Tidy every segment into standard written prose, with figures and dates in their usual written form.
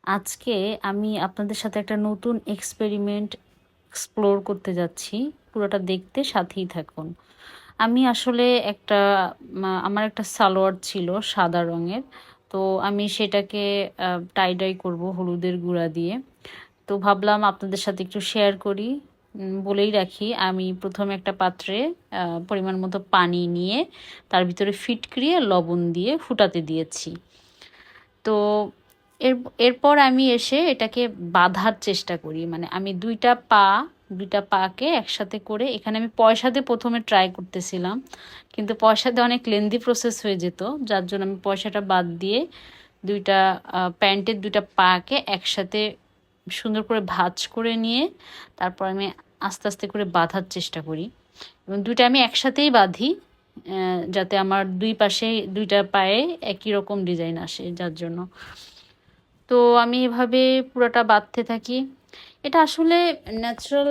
আজকে আমি আপনাদের সাথে একটা নতুন এক্সপেরিমেন্ট এক্সপ্লোর করতে যাচ্ছি। পুরোটা দেখতে সাথেই থাকুন। আমি আসলে আমার একটা সালোয়ার ছিল সাদা রঙের। তো আমি সেটাকে টাই ডাই করবো হলুদের গুঁড়া দিয়ে। তো ভাবলাম আপনাদের সাথে একটু শেয়ার করি। বলেই রাখি, আমি প্রথমে একটা পাত্রে পরিমাণ মতো পানি নিয়ে তার ভিতরে ফিটকিরি আর লবণ দিয়ে ফুটাতে দিয়েছি। তো এর এরপর আমি এসে এটাকে বাঁধার চেষ্টা করি। মানে আমি দুইটা পাকে একসাথে করে, এখানে আমি পয়সা দিয়ে প্রথমে ট্রাই করতেছিলাম, কিন্তু পয়সা দিয়ে অনেক লেন্দি প্রসেস হয়ে যেত, যার জন্য আমি পয়সাটা বাদ দিয়ে দুইটা প্যান্টের দুইটা পাকে একসাথে সুন্দর করে ভাঁজ করে নিয়ে তারপর আমি আস্তে আস্তে করে বাঁধার চেষ্টা করি। এবং দুইটা আমি একসাথেই বাঁধি, যাতে আমার দুই পাশে দুইটা পায়ে একই রকম ডিজাইন আসে, যার জন্য। তো আমি এভাবে পুরোটা বাঁধতে থাকি। এটা আসলে ন্যাচারাল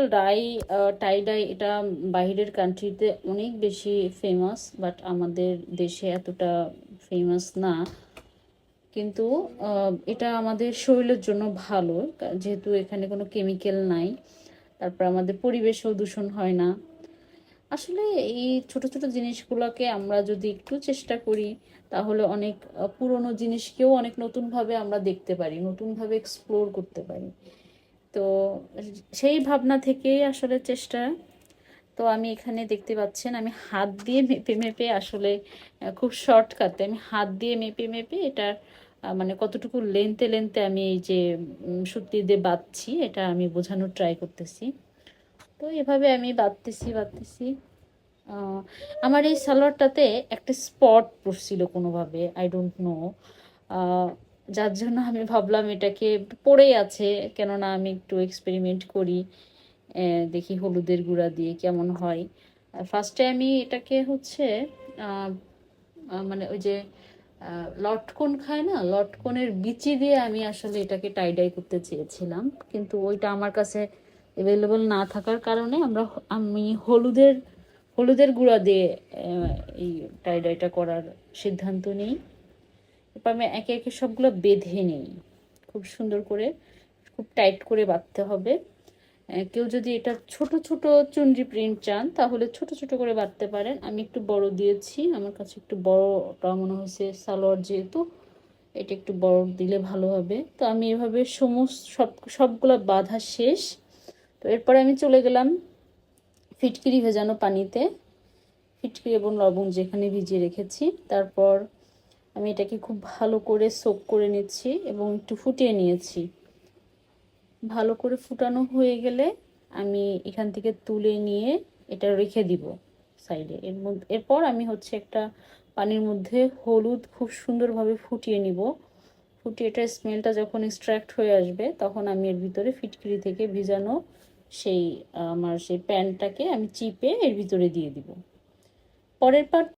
টাই ডাই, এটা বাইরের কান্ট্রিতে অনেক বেশি ফেমাস, বাট আমাদের দেশে এতটা ফেমাস না। কিন্তু এটা আমাদের শরীরের জন্য ভালো, যেহেতু এখানে কোনো কেমিক্যাল নাই। তারপর আমাদের পরিবেশও দূষণ হয় না। আসলে এই ছোট ছোট জিনিসগুলোকে আমরা যদি একটু চেষ্টা করি, তাহলে অনেক পুরনো জিনিসকেও অনেক নতুনভাবে আমরা দেখতে পারি, নতুনভাবে এক্সপ্লোর করতে পারি। তো সেই ভাবনা থেকেই আসলে চেষ্টা। তো আমি এখানে দেখতে পাচ্ছেন, আমি হাত দিয়ে মেপে মেপে আসলে খুব শর্টকাটে আমি হাত দিয়ে মেপে মেপে এটার মানে কতটুকু লেন্থে লেন্থে আমি এই যে সুতি দিয়ে বাঁধছি, এটা আমি বোঝানোর ট্রাই করতেছি। তো এভাবে আমি বাঁধতেছি। আহ, আমার এই সালোয়ারটাতে একটা স্পট পড়ছিল কোনোভাবে, আই ডোন্ট নো, যার জন্য আমি ভাবলাম এটাকে পড়েই আছে, কেননা আমি একটু এক্সপেরিমেন্ট করি, দেখি হলুদের গুঁড়া দিয়ে কেমন হয়। ফার্স্টে আমি এটাকে হচ্ছে আহ, মানে ওই যে লটকন খায় না, লটকনের বিচি দিয়ে আমি আসলে এটাকে টাইডাই করতে চেয়েছিলাম, কিন্তু ওইটা আমার কাছে অ্যাভেলেবল না থাকার কারণে আমি হলুদের গুঁড়া দিয়ে আহ, এই টাইডাইটা করার সিদ্ধান্ত নিই। এরপর আমি একে একে সবগুলো বেঁধে নিই খুব সুন্দর করে, খুব টাইট করে বাঁধতে হবে। কেউ যদি এটা ছোট ছোট চুনরি প্রিন্ট চান, তাহলে ছোট ছোট করে বাঁধতে পারেন। আমি একটু বড় দিয়েছি, আমার কাছে একটু বড়টা মনে হয়েছে, সালোয়ার যেহেতু এটা একটু বড় দিলে ভালো হবে। তো আমি এভাবে সবগুলো বাঁধা শেষ। তো এরপরে আমি চলে গেলাম ফিটকিরি ভেজানো পানিতে, ফিটকিরি এবং লবণ যেখানে ভিজিয়ে রেখেছি। তারপর আমি এটাকে খুব ভালো করে সোক করে নিচ্ছি এবং একটু ফুটিয়ে নিয়েছি। ভালো করে ফুটানো হয়ে গেলে আমি এখান থেকে তুলে নিয়ে এটা রেখে দিব সাইডে। এরপর আমি হচ্ছে একটা পানির মধ্যে হলুদ খুব সুন্দরভাবে ফুটিয়ে নিব। ফুটিয়ে এটার স্মেলটা যখন এক্সট্র্যাক্ট হয়ে আসবে, তখন আমি এর ভিতরে ফিটকিরি থেকে ভিজানো সেই আমার সেই প্যানটাকে আমি চিপে এর ভিতরে দিয়ে দিব। পরের পার্ট